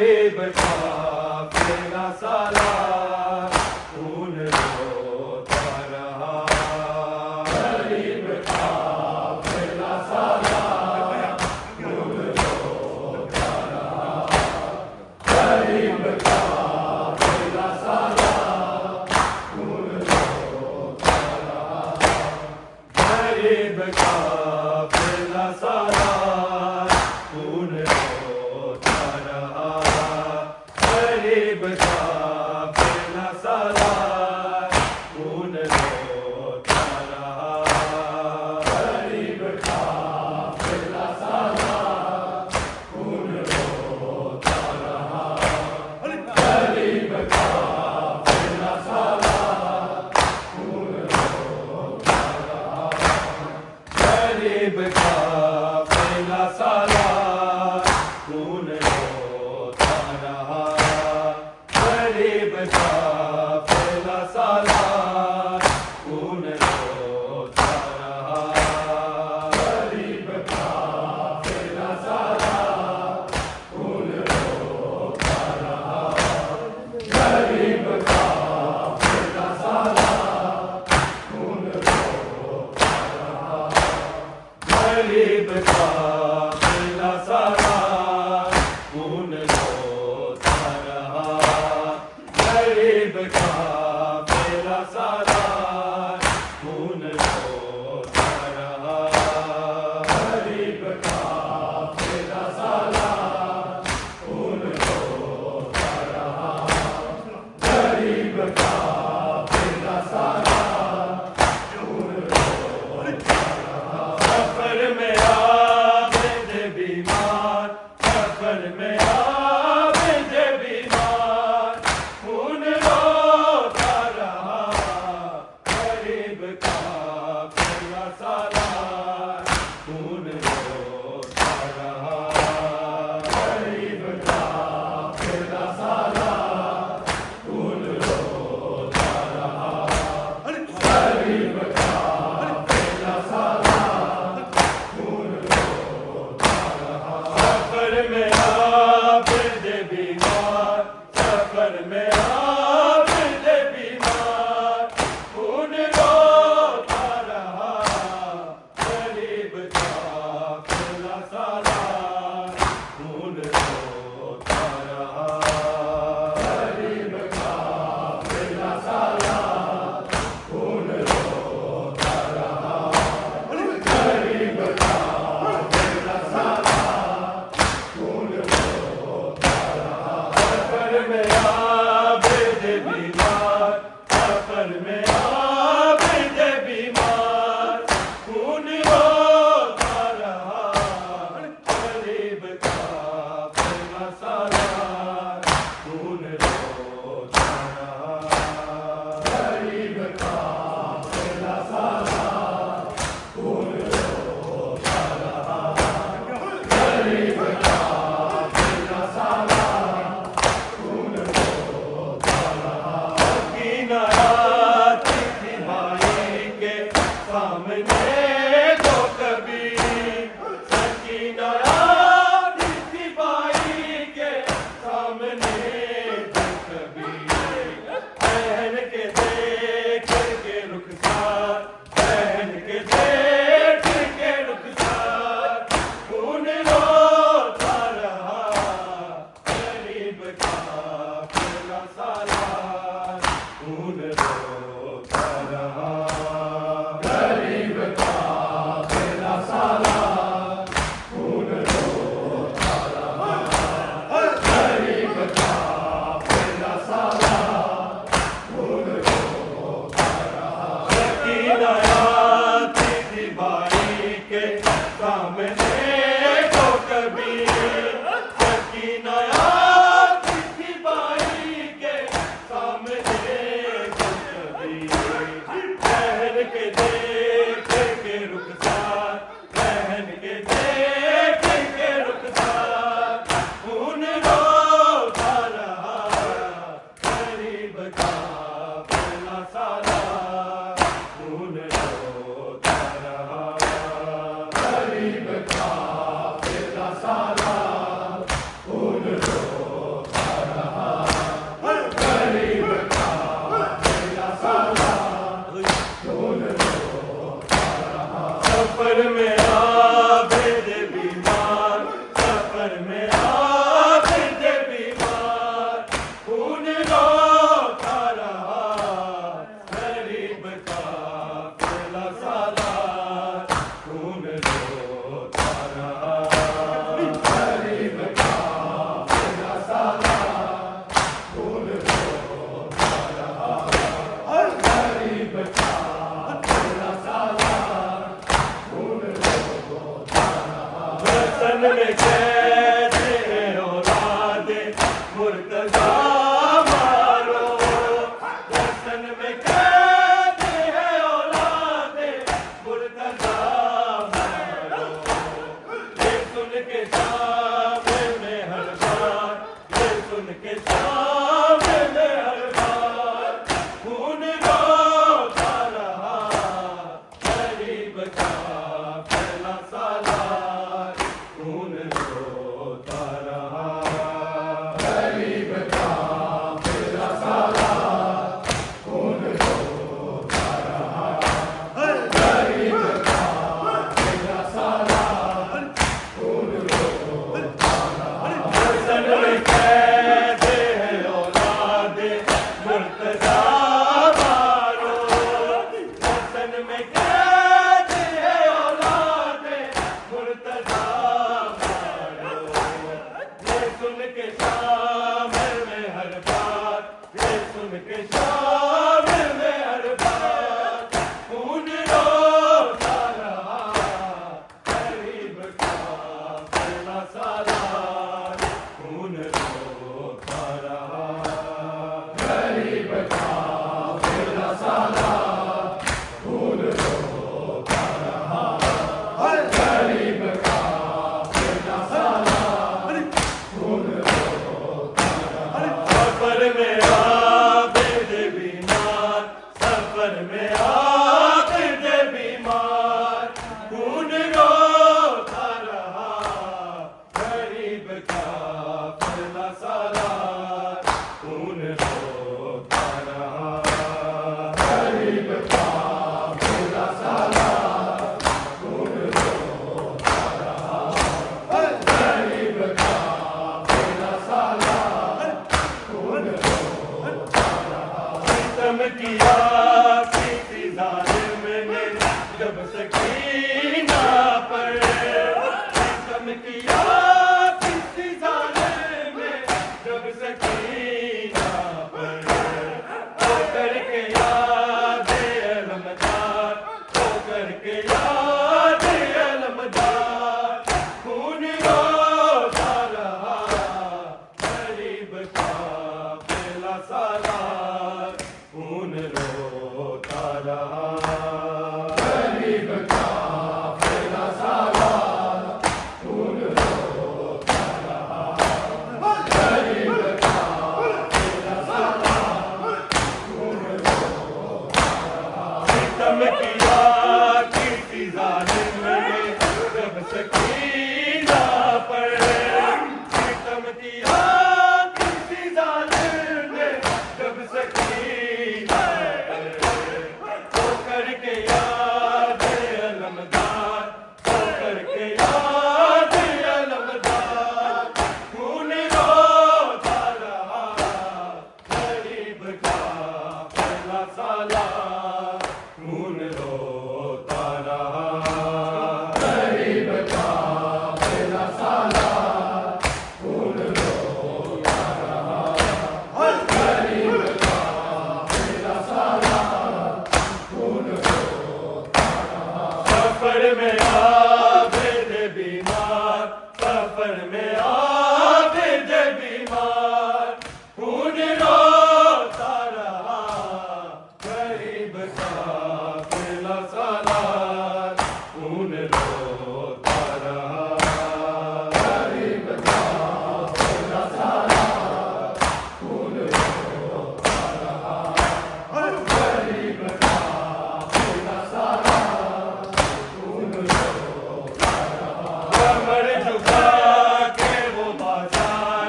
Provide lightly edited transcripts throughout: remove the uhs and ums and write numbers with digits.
गरीब काफिला सारा खून रोता रहा। गरीब काफिला सारा खून रोता रहा। गरीब काफिला सारा खून रोता रहा। गरीब काफिला सारा खून रोता रहा। गरीब काफिला सारा खून रोता रहा। गरीब काफिला सारा खून रोता रहा। गरीब काफिला सारा खून रोता रहा। गरीब काफिला सारा खून रोता रहा। गरीब काफिला सारा खून रोता रहा। गरीब काफिला सारा खून रोता रहा। गरीब काफिला सारा खून रोता रहा। गरीब काफिला सारा खून रोता रहा। गरीब काफिला सारा खून रोता रहा। गरीब काफिला सारा खून रोता रहा। गरीब काफिला सारा खून रोता रहा। सफर में आबिद बीमार, सफर में आबिद बीमार खून रोता रहा। गरीब काफिला सारा खून रोता रहा। गरीब काफिला सारा खून रोता रहा। गरीब काफिला सारा खून रोता रहा। सफर में आबिद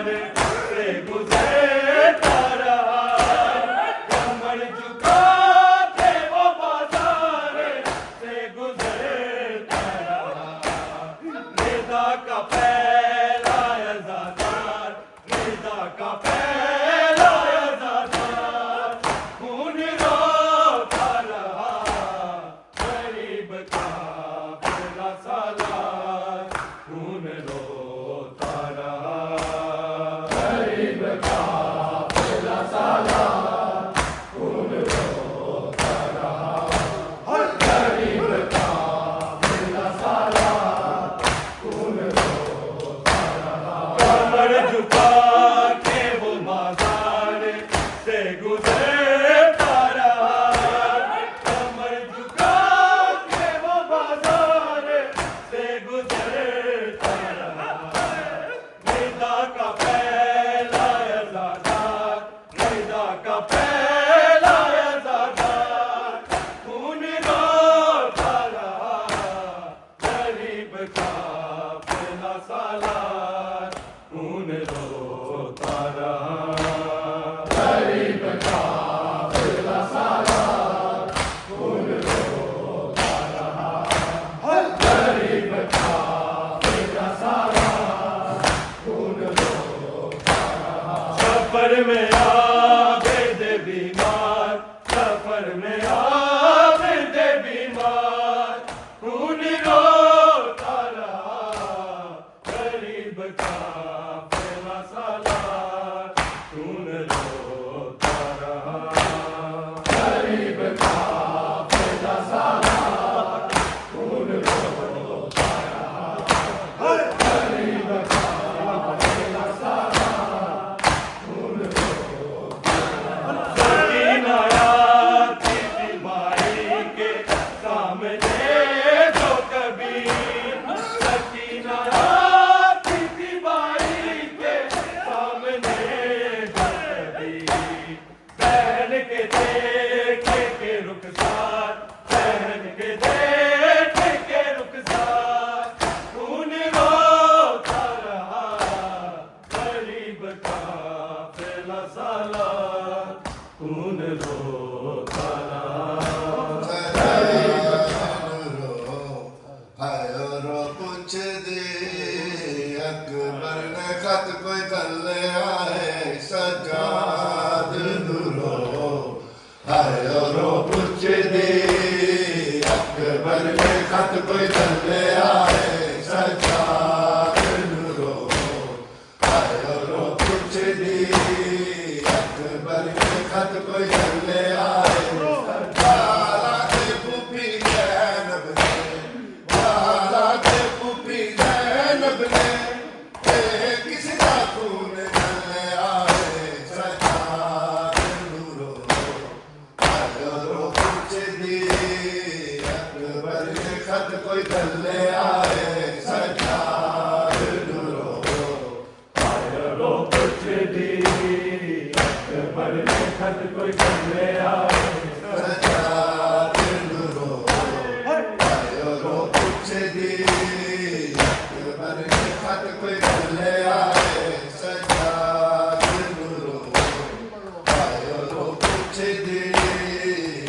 से गुजरता रहा, कमर झुका के वो बाजार से गुजरता रहा। निदा का पहला अज़ादार, निदा का पहला अज़ादार, खून रोता रहा, गरीब का पहला सालार, खून रोता रहा, गरीब का पहला सालार, खून रोता रहा, हर गरीब का पहला सालार, खून रोता रहा। कमर झुका के वो बाजार से गुजरता रहा, कमर झुका के वो बाजार से गुजरता रहा। निदा का पहला अज़ादार, निदा का पहला अज़ादार, खून रोता रहा, गरीब का पहला सालार, खून रोता रहा, गरीब का पहला सालार, खून रोता रहा, हर गरीब का पहला सालार, खून रोता रहा। सफर में आबिद बीमार, सफर में आबिद बीमार, खून रोता रहा, गरीब का पहला सालार, खून रोता रहा, गरीब का पहला सालार, खून रोता रहा, हर गरीब का पहला सालार, खून रोता रहा। सकीना आती थी माई के सामने जो कभी, सकीना आती थी माई के सामने जो कभी, बहन के देखे के रुखसार, बहन के देखे के रुखसार, खून रोता रहा, गरीब का पहला सालार, खून रोता रहा। आयो रो पूछ दे अकबर ने खत कोई गले आए सजाद नूरो। आयो रो पूछ दे अकबर ने खत कोई गले आए सजाद नूरो। आयो रो पूछ दे अकबर ने खत कोई गले आए सजाद फूफी ज़ैनब ने, बाला के फूफी ज़ैनब ने, किसी का खून गले आए सजाद नूरो। आयो रो पूछ दी अकबर ने खत कोई गले आए सजाद नूरो। आयो रो पूछ दी अकबर ने खत कोई गले आए सजाद नूरो। आयो रो पूछ दी अकबर ने खत कोई गले आए सजाद नूरो। आयो रो पूछ दी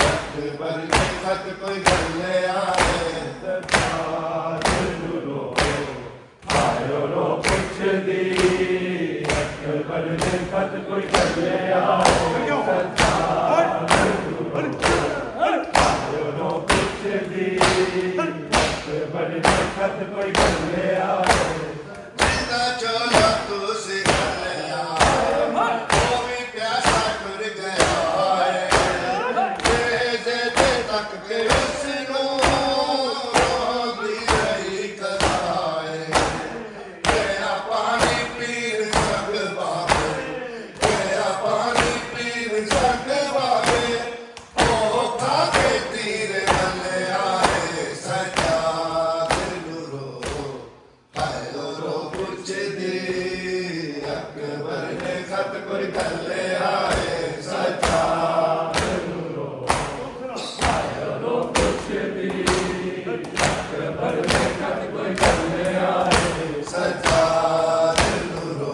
अकबर ने खत कोई गले आए सजाद नूरो। आयो रो पूछ दी अकबर ने खत कोई गले आए सजाद नूरो। आयो रो पूछ दी अकबर ने खत कोई गले आए। जिंदा चोला तू सिखले आए, वो भी प्यासा कर गया है, तेजे दे तक के उसनो रोगी रही कसाए। तेरा पानी पीर सक बाबे, तेरा पानी पीर सक बाबे, ओ खा के तीर गले आए सजाद नूरो। आयो रो पूछ दी अकबर ने खत कोई गले आए सजाद नूरो। आयो रो पूछ दी अकबर ने खत कोई गले आए सजाद नूरो।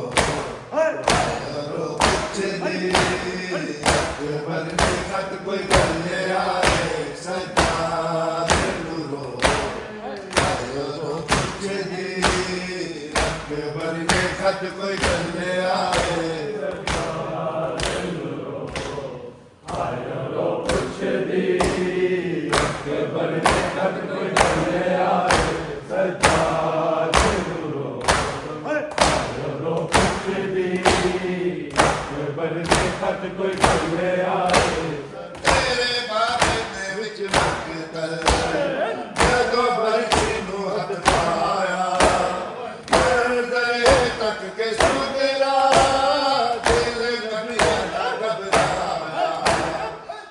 अकबर ने खत कोई करने आए सज्जाद नूरो आयो रो कुछ दी अकबर ने खत कोई करने आए अकबर ने खत कोई करने आए सज्जाद नूरो आयो कुछ दी अकबर ने खत कोई करने आए तेरे बाबे ने विच मकतल जदों बरसी नूं हथ पाया दरे तक के सो तेरा दिल कबिया ना घबराया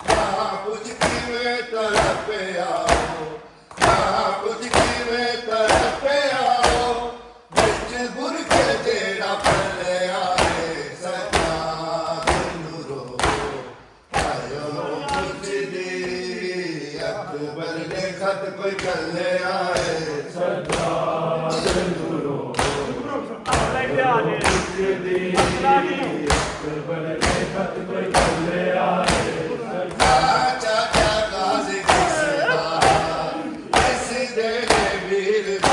कहा कुछ किवें तड़पे आओ कहा कुछ किवें तड़पे आओ बिच बुरके जेड़ा पले आए सज्जाद नूरो आयो कुछ दी अकबर ने खत कोई करने आए सज्जाद नूरो कुछ दी अकबर ने खत कोई करने आए चाचा गाजी किसदा इस दे वीर